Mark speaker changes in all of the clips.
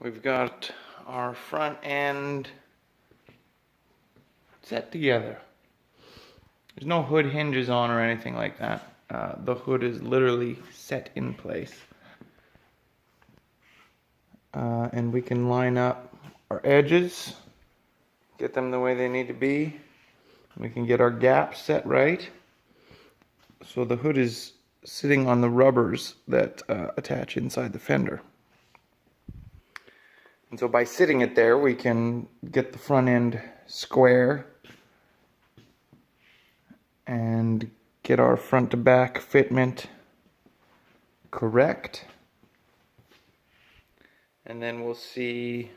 Speaker 1: We've got our front end set together. There's no hood hinges on or anything like that. The hood is literally set in place. And we can line up our edges, get them the way they need to be. We can get our gaps set right. So the hood is sitting on the rubbers that attach inside the fender. And so by sitting it there, we can get the front end square and get our front to back fitment correct. And then we'll see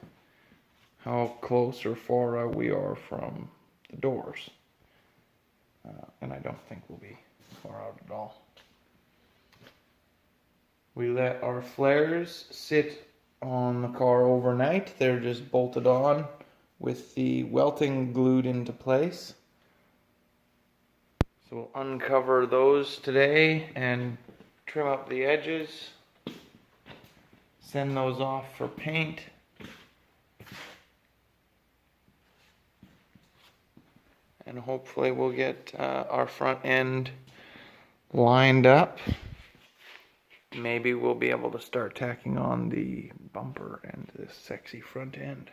Speaker 1: how close or far out we are from the doors. And I don't think we'll be far out at all. We let our flares sit on the car overnight. They're just bolted on with the welting glued into place. So we'll uncover those today and trim up the edges. Send those off for paint. And hopefully we'll get our front end lined up. Maybe we'll be able to start tacking on the bumper and this sexy front end.